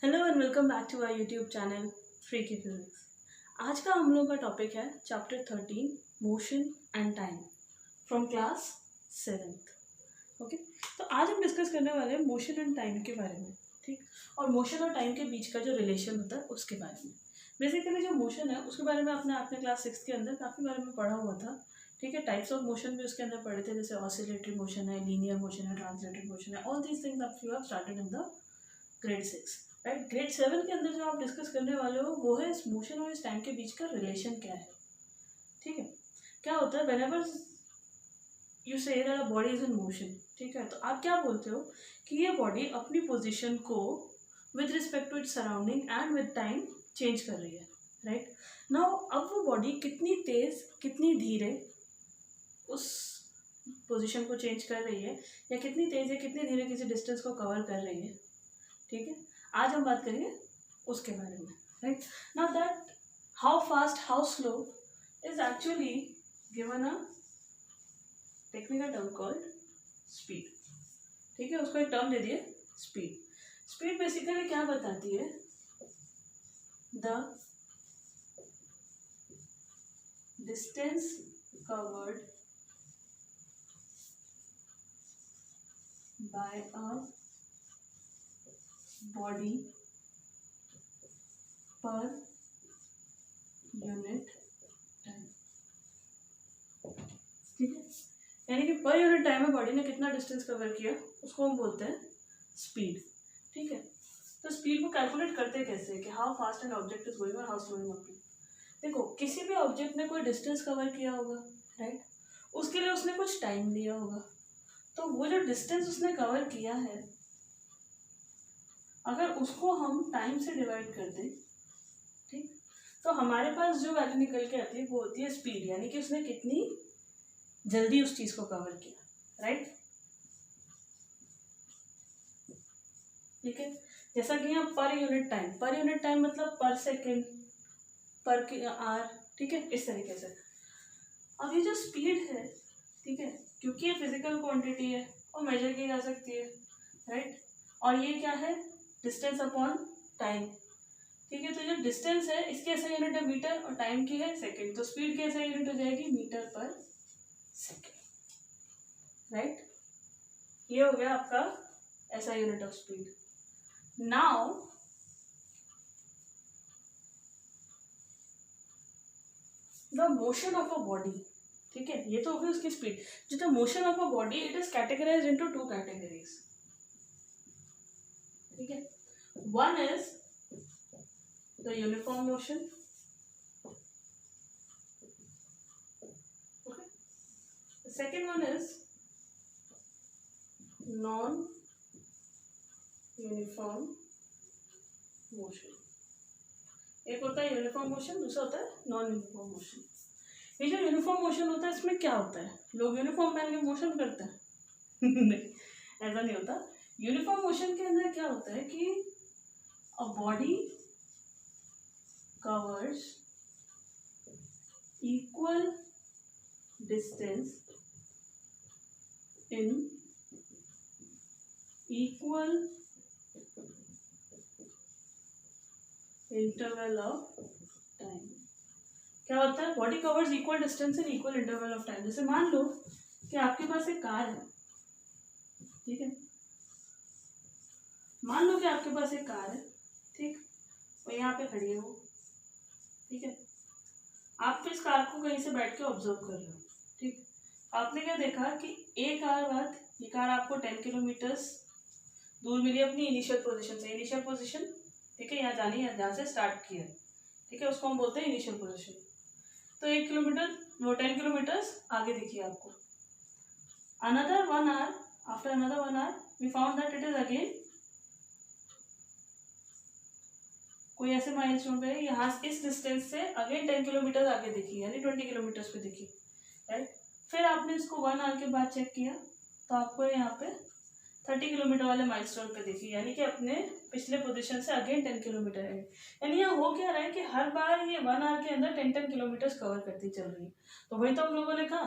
Hello and welcome back to our YouTube channel free की physics. आज का हम लोग का टॉपिक है chapter 13 motion and time from class 7th। Okay, तो आज हम डिस्कस करने वाले हैं मोशन एंड टाइम के बारे में। ठीक, और मोशन और टाइम के बीच का जो रिलेशन होता है उसके बारे में। बेसिकली जो मोशन है उसके बारे में आपने क्लास 6 के अंदर काफ़ी बारे में पढ़ा हुआ था। ठीक है, टाइप्स ऑफ मोशन भी उसके अंदर पढ़े थे, जैसे ऑसिलेटरी मोशन है, लीनियर मोशन है, ट्रांसलेटरी मोशन है। ऑल दीज थिंग्स आप you have started in the grade 6। Right, grade 7 के अंदर जो आप डिस्कस करने वाले हो वो है इस मोशन और इस टाइम के बीच का रिलेशन क्या है। ठीक है, क्या होता है whenever you say that a body is in motion, ठीक है, तो आप क्या बोलते हो कि ये बॉडी अपनी पोजीशन को with respect to its surrounding and with time change कर रही है। राइट नाउ, अब वो बॉडी कितनी तेज कितनी धीरे उस पोजीशन को चेंज कर रही है, या कितनी तेज या कितनी धीरे किसी डिस्टेंस को कवर कर रही है। ठीक है, आज हम बात करेंगे उसके बारे में। Right now, that how fast how slow is actually given a technical term called speed. ठीक है, उसको एक टर्म दे दिए स्पीड। स्पीड बेसिकली क्या बताती है? The distance covered by a body per unit time. ठीक है, यानी कि पर यूनिट टाइम में बॉडी ने कितना डिस्टेंस कवर किया उसको हम बोलते हैं स्पीड। ठीक है, तो स्पीड को कैलकुलेट करते कैसे कि how fast an object is going और हाउ स्लो इज मूविंग। देखो, किसी भी ऑब्जेक्ट ने कोई डिस्टेंस कवर किया होगा, राइट, उसके लिए उसने कुछ टाइम लिया होगा। तो वो जो डिस्टेंस उसने कवर किया है, अगर उसको हम टाइम से डिवाइड कर दें, ठीक, तो हमारे पास जो वैल्यू निकल के आती है वो होती है स्पीड, यानी कि उसने कितनी जल्दी उस चीज को कवर किया। राइट, ठीक है, जैसा कि यहाँ पर यूनिट टाइम मतलब पर सेकेंड, पर आवर। ठीक है, इस तरीके से। अब ये जो स्पीड है, ठीक है, क्योंकि ये फिजिकल क्वांटिटी है और मेजर की जा सकती है। राइट, और ये क्या है? Distance upon time. ठीक है, तो जो डिस्टेंस है इसकी ऐसा यूनिट है मीटर और टाइम की है सेकेंड, तो स्पीड की ऐसा यूनिट हो जाएगी मीटर पर सेकेंड। राइट, ये हो गया आपका ऐसा unit of speed. Now the motion of a body, ठीक है, ये तो होगी उसकी स्पीड। जो the motion of a body, it is categorize into two categories. ठीक है, one is the uniform motion, okay, the second one is non uniform motion. एक होता है यूनिफॉर्म मोशन, दूसरा होता है नॉन यूनिफॉर्म मोशन। ये जो यूनिफॉर्म मोशन होता है इसमें क्या होता है? लोग यूनिफॉर्म पहन के मोशन करते हैं? नहीं, ऐसा नहीं होता। यूनिफॉर्म मोशन के अंदर क्या होता है कि a body covers equal distance in equal interval of time. क्या होता है? Body covers equal distance in equal interval of time. जैसे मान लो कि आपके पास एक कार है, ठीक है, मान लो कि आपके पास एक कार है, ठीक, और यहाँ पे खड़ी है वो, ठीक है, आप इस कार को कहीं से बैठ के ऑब्जर्व कर रहे हो, ठीक, आपने क्या देखा कि एक आवर बाद ये कार आपको 10 किलोमीटर्स दूर मिली अपनी इनिशियल पोजीशन से। इनिशियल पोजीशन, ठीक है, यहाँ जानी है, जहाँ से स्टार्ट किया, ठीक है, उसको हम बोलते हैं इनिशियल पोजीशन। तो 1 किलोमीटर, वो 10 किलोमीटर्स आगे दिखी आपको। Another 1 hour, after another 1 hour we found that it is again कोई ऐसे माइलस्टोन पे यहाँ इस डिस्टेंस से अगेन 10 किलोमीटर आगे दिखी, यानी 20 किलोमीटर्स पे दिखी। राइट, फिर आपने इसको 1 आवर के बाद चेक किया तो आपको यहाँ पे 30 किलोमीटर वाले माइलस्टोन पे दिखी, यानी कि अपने पिछले पोजीशन से अगेन 10 किलोमीटर है। यानी यहाँ हो क्या रहा है कि हर बार ये 1 आवर के अंदर 10 किलोमीटर कवर करती चल रही है। तो वही तो हम लोगों ने कहा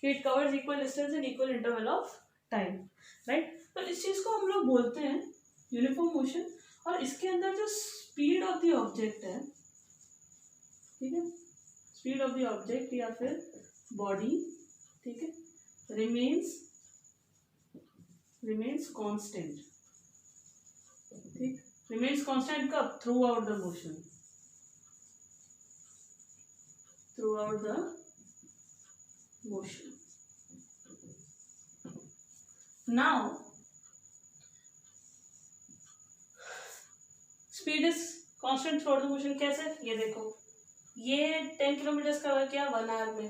कि it covers equal distance in equal interval of time. Right, तो इस चीज़ को हम लोग बोलते हैं यूनिफॉर्म मोशन। और इसके अंदर जो स्पीड ऑफ द ऑब्जेक्ट है, ठीक है, स्पीड ऑफ द ऑब्जेक्ट या फिर बॉडी, ठीक है, रिमेन्स कांस्टेंट, ठीक, रिमेन्स कांस्टेंट कब? Through out the motion, throughout the motion. Now speed is constant throughout the motion. कैसे? ये देखो, ये 10 किलोमीटर कवर किया 1 आवर में।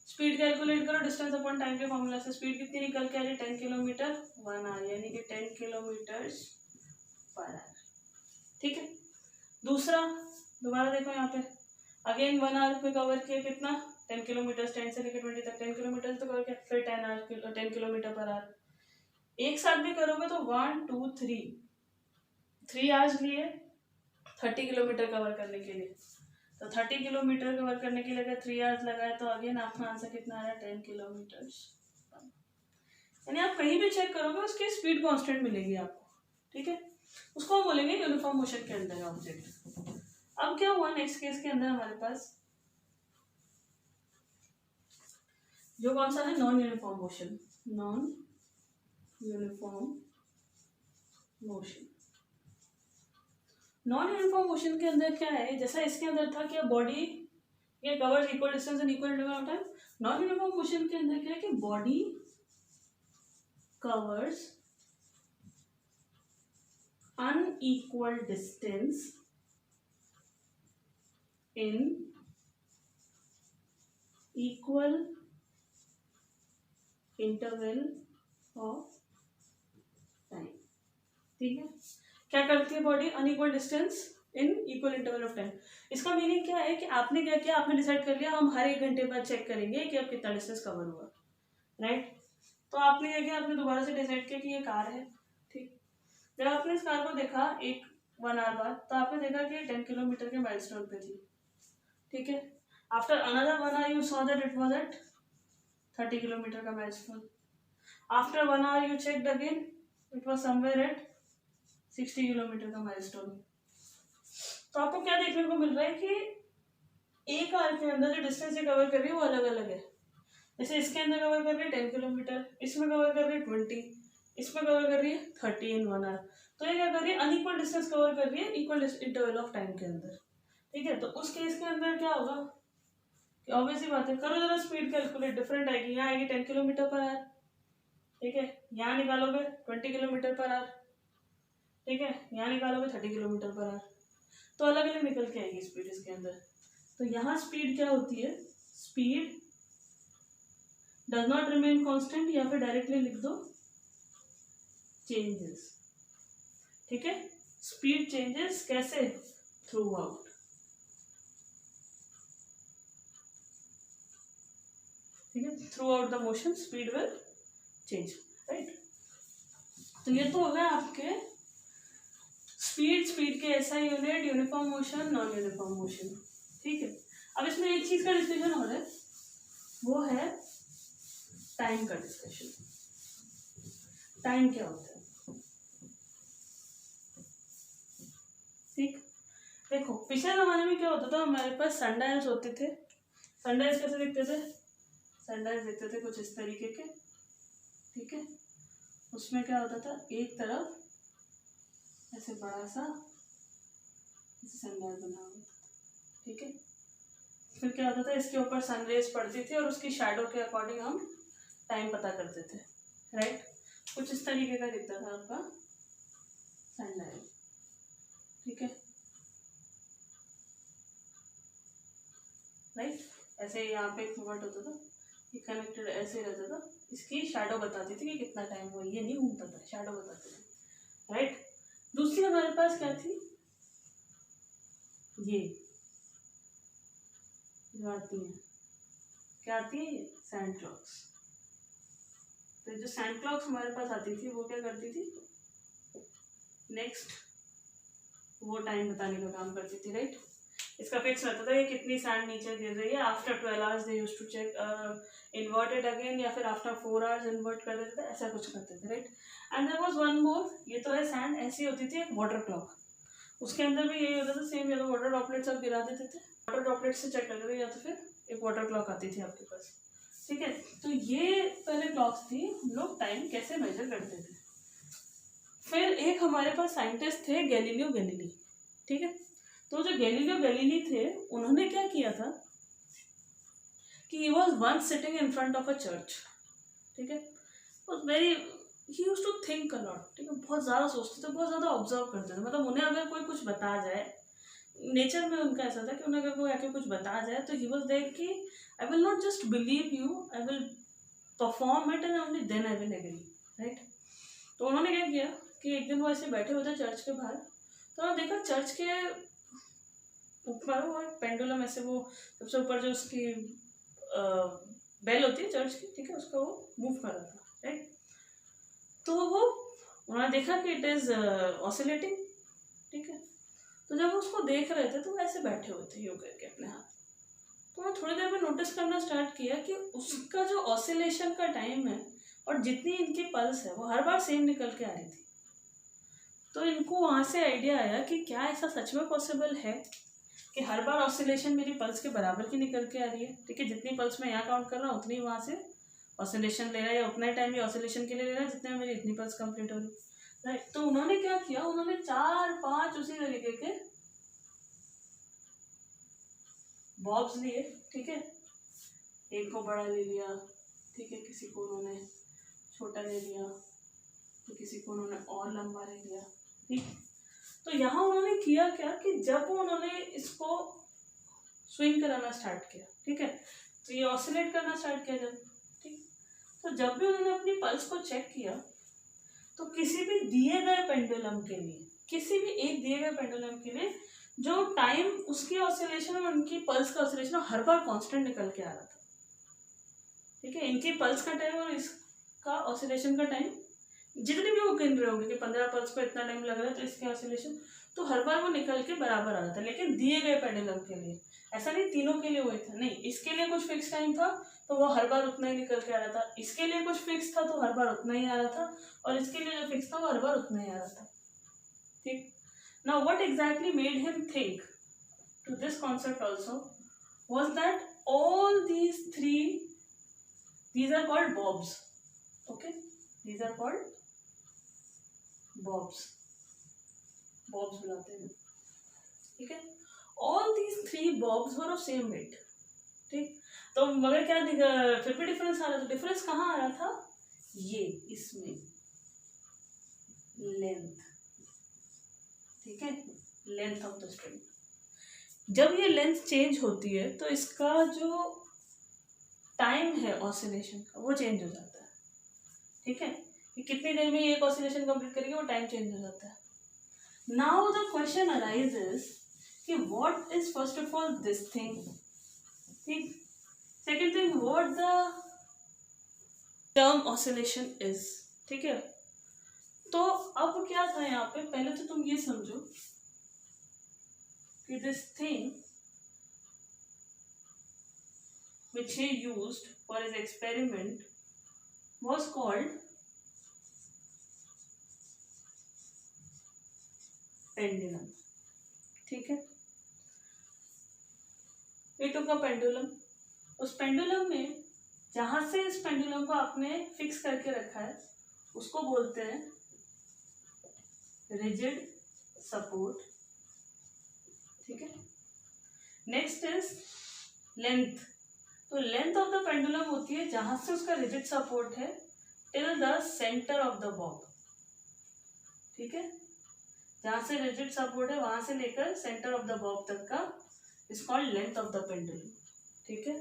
स्पीड कैलकुलेट करो डिस्टेंस अपॉन टाइम के फॉर्मूला से। स्पीड कितनी निकल के आ रही? 10 किलोमीटर 1 आवर, यानी कि 10 किलोमीटर पर आवर, ठीक है। दूसरा, दोबारा देखो यहाँ पे, अगेन 1 आवर में कवर किया कितना? 10 किलोमीटर, 10 से लेकर 20 तक 10 किलोमीटर तो कवर किया, फिर 10 किलोमीटर पर आवर। एक साथ भी करोगे तो 1 2 3 आवर्स लिए 30 किलोमीटर कवर करने के लिए। तो 30 किलोमीटर कवर करने के लिए अगर 3 आवर्स लगाए तो अगेन आपका आंसर कितना आ रहा है? 10 किलोमीटर। यानी आप कहीं भी चेक करोगे उसकी स्पीड कांस्टेंट मिलेगी आपको, ठीक है। उसको हम बोलेंगे यूनिफॉर्म मोशन के अंदर ऑब्जेक्ट। अब क्या हुआ नेक्स्ट केस के अंदर हमारे पास जो कौन सा है? Non uniform motion. Non uniform motion, non uniform motion के अंदर क्या है? जैसा इसके अंदर था कि बॉडी ये covers equal distance and equal interval of time, non uniform motion के अंदर क्या है कि body covers unequal distance in equal interval of time, ठीक है। क्या करती है body? Unequal distance in equal interval of time. इसका मीनिंग क्या है कि आपने क्या किया? आपने डिसाइड कर लिया हम हर 1 घंटे बाद चेक करेंगे कि अब कितना डिस्टेंस कवर हुआ, राइट। तो आपने क्या किया? आपने दोबारा से डिसाइड किया कि ये कार है, ठीक। जब आपने इस कार को देखा 1 आवर बाद, तो आपने देखा कि 10 किलोमीटर के माइलस्टोन पे थी, ठीक है। After another 1 hour you saw that it was at 30 kilometre का milestone. After 1 hour you checked again, it was somewhere at 60 kilometre का माइलस्टोन। तो आपको क्या देखने को मिल रहा है कि एक आवर के अंदर जो डिस्टेंस ये कवर कर रही है वो अलग अलग है। जैसे इसके अंदर कवर कर रही है 10 किलोमीटर, इसमें कवर कर रही है 20, इसमें कवर कर रही है 30 इन 1 आवर। तो ये क्या कर रही है? अनइक्वल डिस्टेंस कवर कर रही है इक्वल इंटरवल ऑफ टाइम के अंदर, ठीक है। तो उस केस के अंदर क्या होगा कि ऑब्वियसली बात है, करो जरा स्पीड कैलकुलेट, डिफरेंट आएगी। यहाँ आएगी 10 किलोमीटर पर आवर, ठीक है। यहाँ निकालोगे 20 किलोमीटर पर आवर, ठीक है। यहाँ निकालोगे 30 किलोमीटर पर आवर, तो अलग अलग निकल के आएगी स्पीड इसके अंदर। तो यहाँ स्पीड क्या होती है? Speed does not remain constant, या फिर डायरेक्टली लिख दो चेंजेस, ठीक है। स्पीड चेंजेस कैसे? थ्रू आउट, ठीक है। Through out the motion speed will change, right. तो ये तो हो गया आपके स्पीड के SI unit, uniform motion, non uniform motion, ठीक है। अब इसमें एक चीज का डिस्कशन हो रहा है, वो है टाइम का डिस्कशन। टाइम क्या होता है? ठीक, देखो पिछले जमाने में क्या होता था, हमारे पास सनडायल्स होते थे। सनडायल्स कैसे दिखते थे? सनडायल्स दिखते थे कुछ इस तरीके के, ठीक है। उसमें क्या होता था, एक तरफ ऐसे बड़ा सा सनडायल बना हुआ था, ठीक है। फिर क्या होता था, इसके ऊपर सनरेज पड़ती थी और उसकी शैडो के अकॉर्डिंग हम टाइम पता करते थे, राइट। कुछ इस तरीके का दिखता था आपका सनडायल, ठीक है, राइट। ऐसे यहाँ पे एक मूवमेंट होता था, ये कनेक्टेड ऐसे रहता था, इसकी शैडो बताती थी कि कितना टाइम हुआ, ये नहीं घूमता था, शैडो बताती थी, राइट। दूसरी हमारे पास क्या थी, ये जो आती है, क्या आती है, ये सैंड क्लॉक्स। तो जो सैंड क्लॉक्स हमारे पास आती थी वो क्या करती थी, नेक्स्ट वो टाइम बताने का काम करती थी, राइट। इसका फिक्स रहता था कि कितनी सैंड नीचे गिर रही है। After 12 hours they used to check, inverted again, या फिर आफ्टर 4 आवर्स इन्वर्ट कर देते थे, ऐसा कुछ करते थे, right. And there was one more, ये तो है सैंड, ऐसी होती थी एक वाटर क्लॉक। उसके अंदर भी यही होता था सेम, या तो वाटर ड्रॉपलेट्स आप गिरा देते थे, वाटर ड्रॉपलेट से चेक करते थे, या तो फिर एक वाटर क्लॉक आती थी आपके पास, ठीक है। तो ये पहले क्लॉक्स थी, हम लोग टाइम कैसे मेजर करते थे। फिर एक हमारे पास साइंटिस्ट थे गैलीलियो गैलीली, ठीक है। तो जो गैलीलियो गैलीली थे उन्होंने क्या किया था कि he was once sitting in front of a church, ठीक है। Was very, he used to think a lot, ठीक है। बहुत ज़्यादा सोचते थे, बहुत ज़्यादा ऑब्जर्व करते थे। मतलब उन्हें अगर कोई कुछ बता जाए, नेचर में उनका ऐसा था कि उन्हें अगर कोई आके कुछ बता जाए तो ही वॉज देयर कि I will not just believe you, I will perform it and only then I will agree, right. तो उन्होंने क्या किया कि एक दिन वो ऐसे बैठे हुए थे चर्च के बाहर, तो उन्होंने देखा चर्च के ऊपर वो पेंडुलम ऐसे, वो सबसे ऊपर जो उसकी बेल होती है चर्च की, ठीक है, उसका वो मूव कर रहा था, राइट। तो वो उन्होंने देखा कि इट इज ऑसिलेटिंग, ठीक है। तो जब वो उसको देख रहे थे तो वो ऐसे बैठे हुए थे यूं करके अपने हाथ। तो मैं थोड़ी देर में नोटिस करना स्टार्ट किया कि उसका जो ऑसिलेशन का टाइम है और जितनी इनकी पल्स है वो हर बार सेम निकल के आ रही थी। तो इनको वहाँ से आइडिया आया कि क्या ऐसा सच में पॉसिबल है कि हर बार ऑसिलेशन मेरी पल्स के बराबर की निकल के आ रही है, ठीक है। जितनी पल्स मैं यहाँ काउंट कर रहा हूँ उतनी वहाँ से ऑसिलेशन ले रहा है, या उतना ही टाइम ये ऑसिलेशन के लिए ले रहा है जितने में मेरी इतनी पल्स कंप्लीट हो रही, राइट। तो उन्होंने क्या किया, उन्होंने 4-5 उसी तरीके के बॉब्स लिए, ठीक है। एक को बड़ा ले लिया, ठीक है, किसी को उन्होंने छोटा ले लिया, तो किसी को उन्होंने और लंबा ले लिया, ठीक। तो यहाँ उन्होंने किया क्या कि जब उन्होंने इसको स्विंग कराना स्टार्ट किया, ठीक है, तो ये ऑसिलेट करना स्टार्ट किया जब, ठीक। तो जब भी उन्होंने अपनी पल्स को चेक किया तो किसी भी दिए गए पेंडुलम के लिए, किसी भी एक दिए गए पेंडुलम के लिए जो टाइम उसकी ऑसिलेशन और उनकी पल्स का ऑसिलेशन हर बार कांस्टेंट निकल के आ रहा था, ठीक है। इनकी पल्स का टाइम और इसका ऑसिलेशन का टाइम जितने भी वो गिन रहे होंगे कि 15 पल्स पर इतना टाइम लग रहा है तो इसके ऑसिलेशन, तो हर बार वो निकल के बराबर आ रहा था। लेकिन दिए गए पेंडुलम के लिए ऐसा नहीं तीनों के लिए हुए था, नहीं, इसके लिए कुछ फिक्स टाइम था तो वो हर बार उतना ही निकल के आ रहा था, इसके लिए कुछ फिक्स था तो हर बार उतना ही आ रहा था, और इसके लिए जो फिक्स था वो हर बार उतना ही आ रहा था, ठीक। Now what exactly made him think to this concept also was that all these are called bobs, okay, these are called bobs बुलाते हैं, ठीक है। all these 3 bobs were of same weight, ठीक। तो मगर क्या फिर भी डिफरेंस आ रहा था। डिफरेंस कहाँ आ रहा था, ये इसमें लेंथ, ठीक है, लेंथ ऑफ द स्ट्रिंग। जब ये लेंथ चेंज होती है तो इसका जो टाइम है ऑसिलेशन का वो चेंज हो जाता है, ठीक है, कि कितनी देर में ये एक ऑसिलेशन कंप्लीट करेगी वो टाइम चेंज हो जाता है। नाउ द क्वेश्चन अराइजेस कि what is first of all this thing, ठीक। Second thing what the term oscillation is, ठीक है। तो अब क्या था यहाँ पे, पहले तो तुम ये समझो कि this thing which he used for his experiment was called pendulum, ठीक है। He took a pendulum, उस पेंडुलम में जहां से इस पेंडुलम को आपने फिक्स करके रखा है उसको बोलते हैं रिजिड सपोर्ट, ठीक है। नेक्स्ट इज लेंथ, तो लेंथ ऑफ द पेंडुलम होती है जहां से उसका रिजिड सपोर्ट है till the centre of the Bob, ठीक है। जहां से रिजिड सपोर्ट है वहां से लेकर सेंटर ऑफ द बॉब तक का is called length of the pendulum, ठीक है।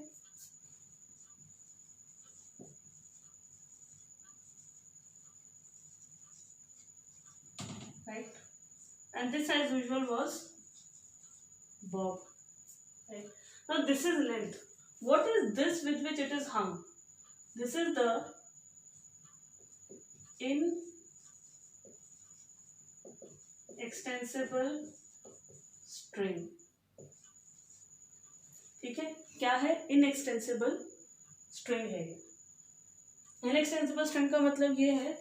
Right, and this as usual was bob, right. Now this is length. What is this with which it is hung? This is the inextensible string, ठीक है। क्या है, inextensible string है ये। Inextensible string का मतलब ये है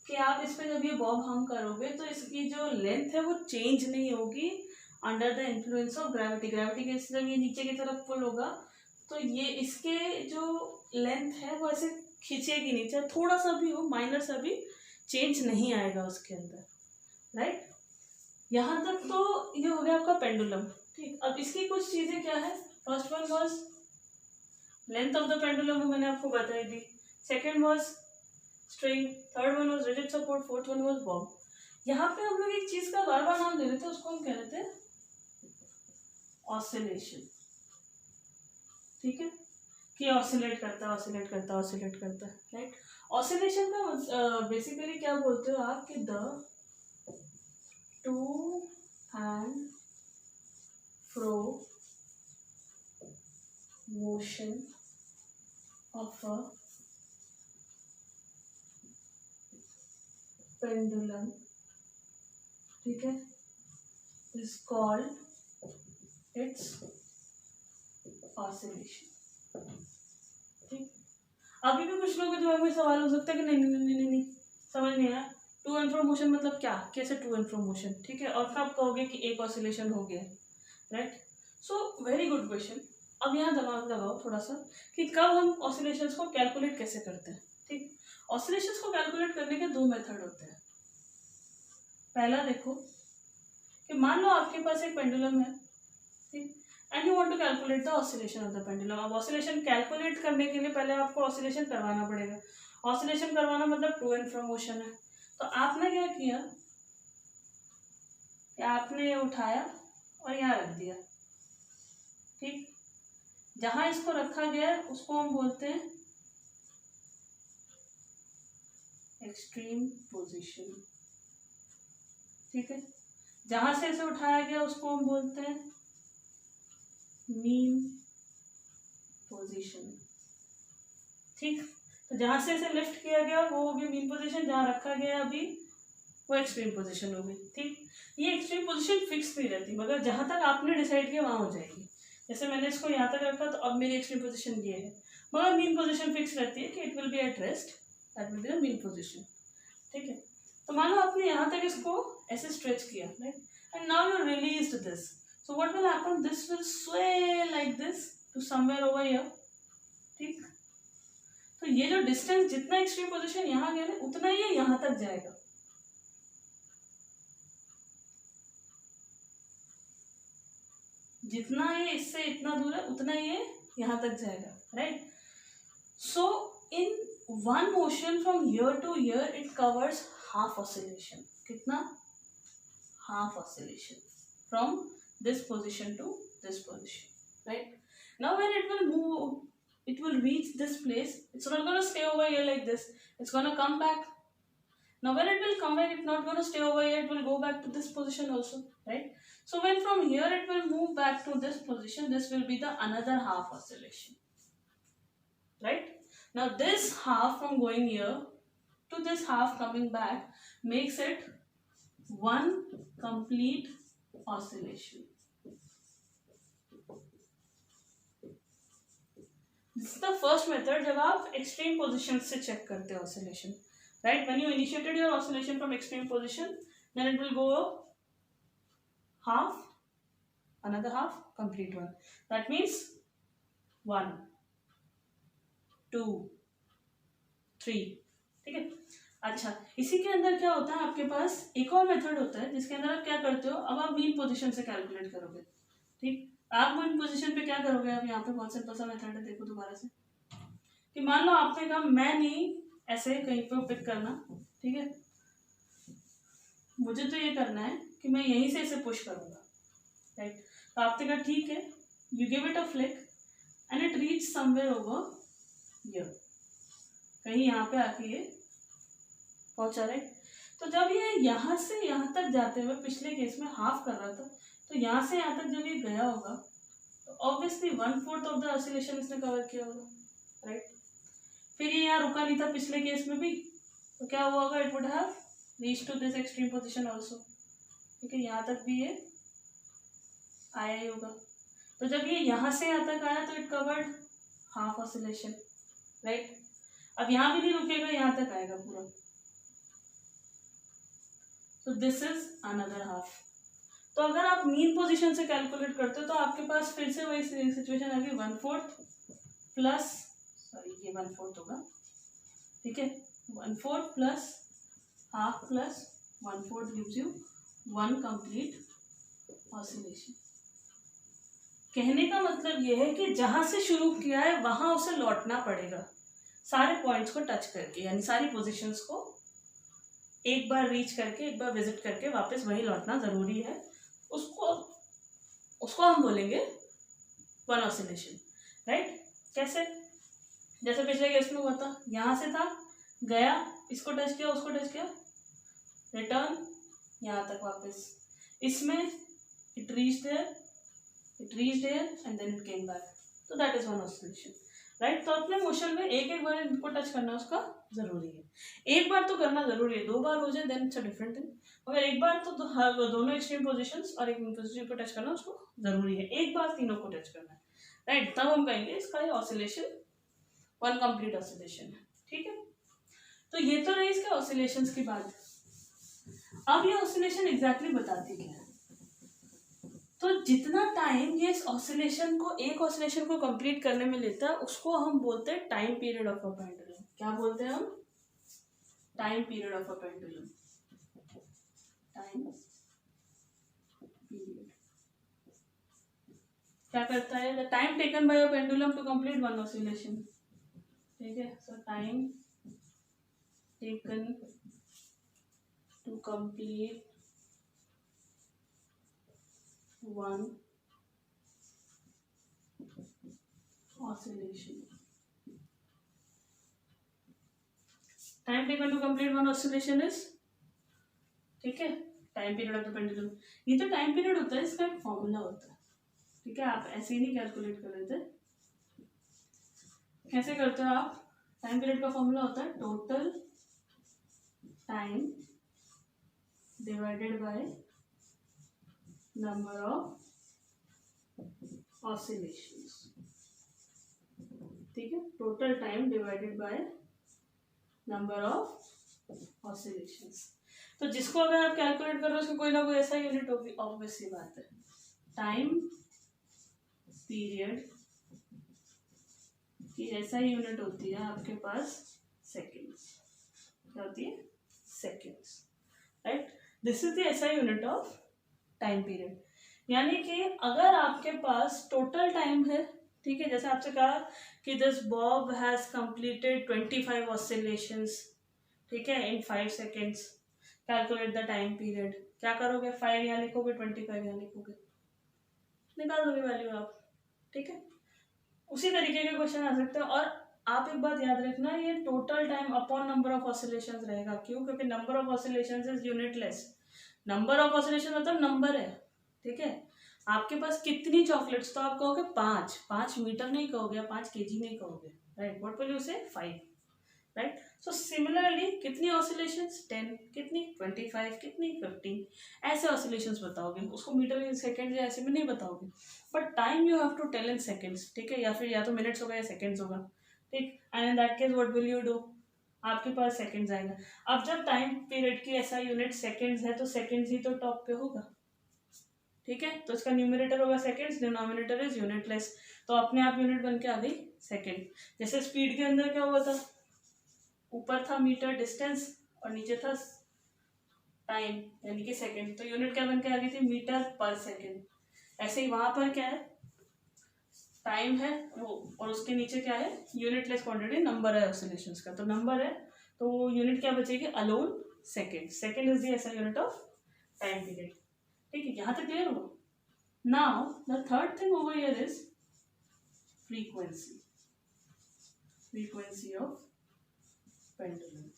कि आप इस पे जब ये बॉब हम करोगे तो इसकी जो लेंथ है वो चेंज नहीं होगी under the influence of gravity. Gravity के जब ये नीचे की तरफ पुल होगा तो ये इसके जो लेंथ है वो ऐसे खींचेगी नीचे, थोड़ा सा भी हो, माइनर सा भी चेंज नहीं आएगा उसके अंदर, राइट। यहाँ तक तो ये हो गया आपका पेंडुलम, ठीक। अब इसकी कुछ चीजें क्या है, first one was length of the pendulum, वो मैंने आपको बताई दी। Second was string, third one was rigid support, fourth one was bob. यहाँ पे हम लोग एक चीज का बार बार नाम दे रहे थे, उसको हम कह रहे थे ऑसिलेशन, ठीक है, कि ऑसिलेट करता है, ऑसिलेट करता है, ऑसिलेट करता है, राइट। ऑसिलेशन का बेसिकली क्या बोलते हो आप कि the two and fro motion of a pendulum, ठीक है, इज कॉल्ड इट्स ऑसिलेशन, ठीक। अभी भी कुछ लोगों के दिमाग में सवाल हो सकता है कि नहीं नहीं नहीं नहीं, नहीं समझ नहीं आया, टू एंड फ्रो मोशन मतलब क्या, कैसे टू एंड फ्रो मोशन, ठीक है, और कब कहोगे कि एक ऑसिलेशन हो गया, right. So very good question. अब यहाँ दिमाग लगाओ थोड़ा सा कि कब हम ऑसिलेशंस को कैलकुलेट कैसे करते हैं, ठीक। ऑसिलेशंस को कैलकुलेट करने के दो मेथड होते हैं। पहला देखो कि मान लो आपके पास एक पेंडुलम है, ठीक, and you want to calculate the oscillation of the pendulum. अब ऑसिलेशन कैलकुलेट करने के लिए पहले आपको ऑसिलेशन करवाना पड़ेगा। ऑसिलेशन करवाना मतलब टू एंड फ्रो मोशन है। तो आपने क्या किया कि आपने उठाया और यहाँ रख दिया, ठीक। जहां इसको रखा गया है उसको हम बोलते हैं एक्सट्रीम पोजीशन, ठीक है। जहां से इसे उठाया गया उसको हम बोलते हैं मीन पोजीशन, ठीक। तो जहां से इसे लिफ्ट किया गया वो होगी मीन पोजीशन, जहां रखा गया अभी वो एक्सट्रीम पोजीशन होगी, ठीक। ये एक्सट्रीम पोजीशन फिक्स नहीं रहती, मगर जहां तक आपने डिसाइड किया वहां हो जाएगी। जैसे मैंने इसको यहाँ तक रखा तो अब मेरी एक्सट्रीम पोजीशन ये है, मगर मीन पोजीशन फिक्स रहती है कि it will be at rest, that will be the mean position, ठीक है। तो मान लो आपने यहाँ तक इसको ऐसे स्ट्रेच किया, right, and now you released this, so what will happen, this will sway like this to somewhere over here, ठीक। तो ये जो डिस्टेंस जितना एक्सट्रीम पोजीशन यहाँ गया ना उतना ही यहाँ तक जाएगा, जितना ये इससे इतना दूर है उतना ये यहाँ तक जाएगा, right. So in one motion from here to here it covers half oscillation, कितना, half oscillation from this position to this position, right. Now when it will move, it will reach this place, it's not going to stay over here like this, it's going to come back. Now when it will come back, it's not going to stay over here, it will go back to this position also, right. So when from here it will move back to this position, this will be the another half oscillation, right. Now this half from going here to this half coming back makes it one complete oscillation. This is the first method जब आप extreme position से check करते हो oscillation, right? When you initiated your oscillation from extreme position, then it will go half, another half, complete one. That means 1, 2, 3, ठीक है। अच्छा, इसी के अंदर क्या होता है, आपके पास एक और मेथड होता है जिसके अंदर आप क्या करते हो, अब आप मीन पोजीशन से कैलकुलेट करोगे, ठीक। आप मीन पोजीशन पे क्या करोगे, अब यहाँ पे बहुत सिंपल सा मेथड है, देखो दोबारा से, कि मान लो आपने कहा मैं नहीं ऐसे कहीं पे पिक करना, ठीक है, मुझे तो ये करना है कि मैं यहीं से इसे पुश करूंगा, राइट। तो आपने कहा ठीक है, you give it a flick and it reach somewhere over here, कहीं यहाँ पे आके ये पहुंचा, राइट। तो जब ये यहाँ से यहाँ तक जाते हुए, पिछले केस में हाफ कर रहा था, तो यहाँ से यहाँ तक जब ये गया होगा तो ऑब्वियसली 1/4 ऑफ द ऑसिलेशन इसने कवर किया होगा, राइट। फिर ये यहाँ रुका नहीं था पिछले केस में भी, तो क्या हुआ होगा, it would have reach to this extreme position also, ठीक है, यहाँ तक भी ये आया ही होगा। तो जब ये यहाँ से यहाँ तक आया तो it covered half oscillation, right. अब यहाँ भी नहीं रुकेगा, यहाँ तक आएगा पूरा, तो दिस इज अनदर हाफ। तो अगर आप मीन पोजीशन से कैलकुलेट करते हो तो आपके पास फिर से वही सिचुएशन आ गई, 1/4 प्लस, सॉरी ये 1/4 होगा, ठीक है, 1/4 plus half plus 1/4 gives you 1 complete oscillation. कहने का मतलब ये है कि जहां से शुरू किया है वहां उसे लौटना पड़ेगा, सारे पॉइंट्स को टच करके, यानी सारी पोजीशंस को एक बार रीच करके, एक बार विजिट करके वापस वहीं लौटना जरूरी है। उसको हम बोलेंगे वन ऑसिलेशन, राइट। कैसे? जैसे पिछले केस में हुआ था, यहां से था, गया, इसको टच किया, उसको टच किया, रिटर्न यहाँ तक वापस। इसमें it reached there and then it came back, तो that is one oscillation, right. तो अपने मोशन में एक एक बार इनको टच करना उसका जरूरी है। एक बार तो करना जरूरी है, 2 बार हो जाए then it's a different thing. अगर एक बार तो दोनों एक्सट्रीम पोजीशंस और एक पोजीशन को टच करना उसको जरूरी है, एक बार तीनों को टच करना है, राइट। तब हम कहेंगे इसका ये ऑसिलेशन वन कंप्लीट ऑसिलेशन है, ठीक है। तो ये तो रही इसके ऑसिलेशंस की बात। अब ये ऑसिलेशन एग्जैक्टली बताती क्या है? तो जितना टाइम ये इस ऑसिलेशन को, एक ऑसिलेशन को कंप्लीट करने में लेता है, उसको हम बोलते हैं time period of a pendulum. क्या बोलते हैं हम? Time period of a pendulum. Time period क्या करता है? The time taken by a pendulum to complete one oscillation, ठीक है। So time taken to complete one oscillation, time taken to complete one oscillation is, ठीक है, time period of the pendulum. ये तो time period होता है, इसका एक फॉर्मूला होता है, ठीक है। आप ऐसे ही नहीं कैलकुलेट कर लेते। कैसे करते हो आप? टाइम पीरियड का फॉर्मूला होता है total time divided by number of oscillations, ठीक है। Total time divided by number of oscillations. तो जिसको अगर आप कैलकुलेट कर रहे हो उसको कोई ना कोई ऐसा यूनिट होगी, ऑब्वियस सी बात है। टाइम पीरियड की ऐसा यूनिट होती है आपके पास सेकेंड्स। क्या होती है? Seconds, right. This is the ऐसा यूनिट ऑफ टाइम पीरियड। यानी कि अगर आपके पास टोटल टाइम है, ठीक है, जैसे आपसे कहा कि this Bob has completed 25 oscillations, ठीक है, इन 5 seconds, calculate the time period. क्या करोगे? 5 यहाँ लिखोगे, 25 यहाँ लिखोगे, निकाल दोगे वैल्यू आप, ठीक है। उसी तरीके के क्वेश्चन आ सकते हैं। और आप एक बात याद रखना, ये total time upon number of oscillations रहेगा। क्यों? क्योंकि number of oscillations is unitless. Number of oscillation मतलब नंबर है, ठीक है। आपके पास कितनी चॉकलेट्स, तो आप कहोगे 5 मीटर नहीं कहोगे, 5 केजी नहीं कहोगे, राइट। व्हाट विल यू से? 5, राइट। सो सिमिलरली कितनी ऑसिलेशंस? 10, कितनी? 25, कितनी? 15, ऐसे ऑसिलेशंस बताओगे। उसको मीटर इन सेकेंड या ऐसे में नहीं बताओगे, but time you have to tell in seconds, ठीक है। या फिर या तो मिनट्स होगा या सेकेंड्स होगा, ठीक। And in that case what will you do? आपके पास सेकेंड्स आएगा। अब जब टाइम पीरियड की ऐसा यूनिट सेकेंड्स है तो सेकेंड्स ही तो टॉप पे होगा, ठीक है। तो इसका न्यूमरेटर होगा सेकेंड्स, डिनोमिनेटर इज यूनिटलेस, तो अपने आप यूनिट बन के आ गई सेकेंड। जैसे स्पीड के अंदर क्या हुआ था? ऊपर था मीटर डिस्टेंस और नीचे था टाइम यानी कि सेकेंड, तो यूनिट क्या बन के आ गई थी? मीटर पर सेकेंड। ऐसे ही वहां पर क्या है? टाइम है वो, और उसके नीचे क्या है? यूनिटलेस क्वांटिटी, नंबर है ऑसिलेशंस का, तो नंबर है, तो यूनिट क्या बचेगी? Alone second. Second is the ऐसा यूनिट ऑफ टाइम पीरियड, ठीक है। यहां तक क्लियर हुआ? Now the third thing over here is frequency. Frequency of pendulum.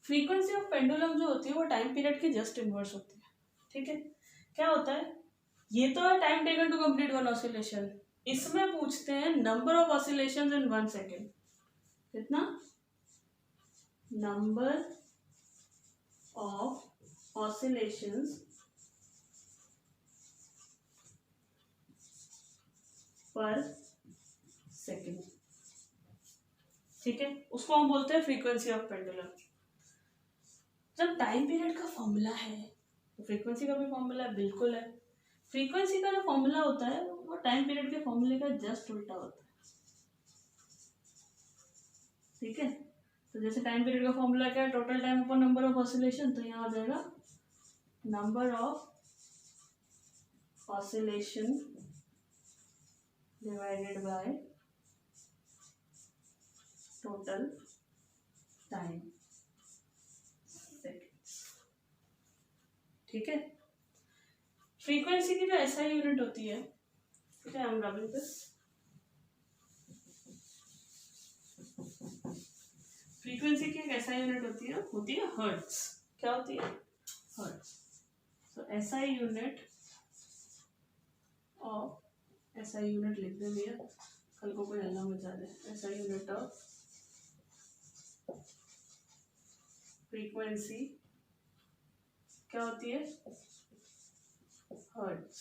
Frequency of pendulum जो होती है वो टाइम पीरियड की जस्ट इनवर्स होती है, ठीक है। क्या होता है? ये तो है time taken to complete one oscillation, इसमें पूछते हैं number of oscillations in 1 second. कितना? Number of oscillations per second, ठीक है। उसको हम बोलते हैं फ्रीक्वेंसी ऑफ पेंडुलम। जब टाइम पीरियड का फॉर्मूला है तो फ्रीक्वेंसी का भी फॉर्मूला बिल्कुल है। फ्रीक्वेंसी का जो फॉर्मूला होता है वो टाइम पीरियड के फॉर्मूले का जस्ट उल्टा होता है, ठीक है। तो जैसे टाइम पीरियड का फॉर्मूला क्या है, total time upon number of oscillation, तो यहाँ आ जाएगा number of oscillation divided by total time seconds, ठीक है। फ्रीक्वेंसी की जो SI यूनिट होती है, ठीक है, हम रबिंग दिस, फ्रीक्वेंसी की एक SI यूनिट होती है हर्ट्ज। क्या होती है? Hertz. So SI unit of, SI unit लिख दे भैया, कल को कोई हल्ला मचा दे। SI यूनिट ऑफ फ्रीक्वेंसी क्या होती है? हर्ट्ज,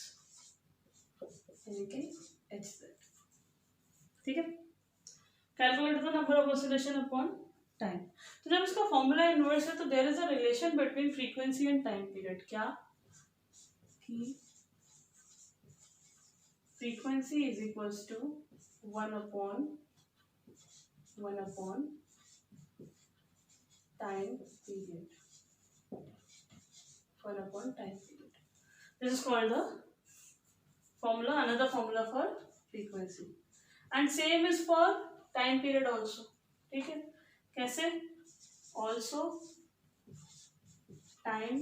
यानी कि HZ, ठीक है। Calculate the number of oscillation upon time. तो जब इसका फॉर्मूला इनवर्स है तो there is a relation between frequency and time period. क्या कि frequency is equals to 1 upon time period, 1 upon time period. This is called the formula, another formula for frequency. And same is for time period also. ठीक है, कैसे? Also time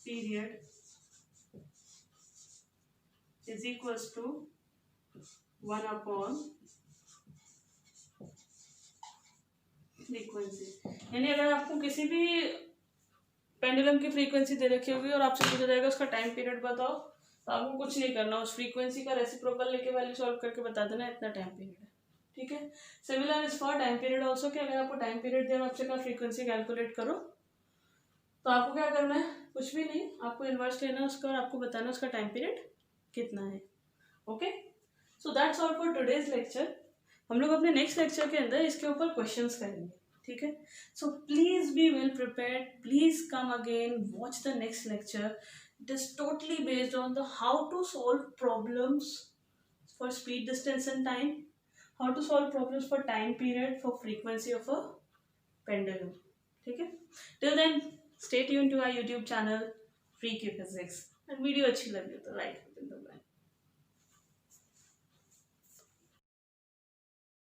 period is equals to 1 upon frequency. यानी अगर आपको किसी भी pendulum की frequency दे रखी होगी और आपसे पूछा जाएगा उसका टाइम पीरियड बताओ, तो आपको कुछ नहीं करना, उस फ्रीक्वेंसी का रेसिप्रोकल लेके वैल्यू सॉल्व करके बता देना इतना टाइम पीरियड है, ठीक है। Similar is for time period also, कि अगर आपको टाइम पीरियड दिया आपसे कहा फ्रीक्वेंसी कैलकुलेट करो, तो आपको क्या करना है? कुछ भी नहीं, आपको इन्वर्स लेना उसका और आपको बताना उसका टाइम पीरियड कितना है। Okay, so that's all for today's lecture. हम लोग अपने नेक्स्ट लेक्चर के अंदर इसके ऊपर क्वेश्चंस करेंगे, ठीक है। So please be well prepared, please come again, watch the next lecture. It is totally based on the how to solve problems for speed, distance and time, how to solve problems for time period, for frequency of a pendulum, ठीक है। Till then stay tuned to our YouTube channel Freaky Physics, and video अच्छी लगी तो like कर देना।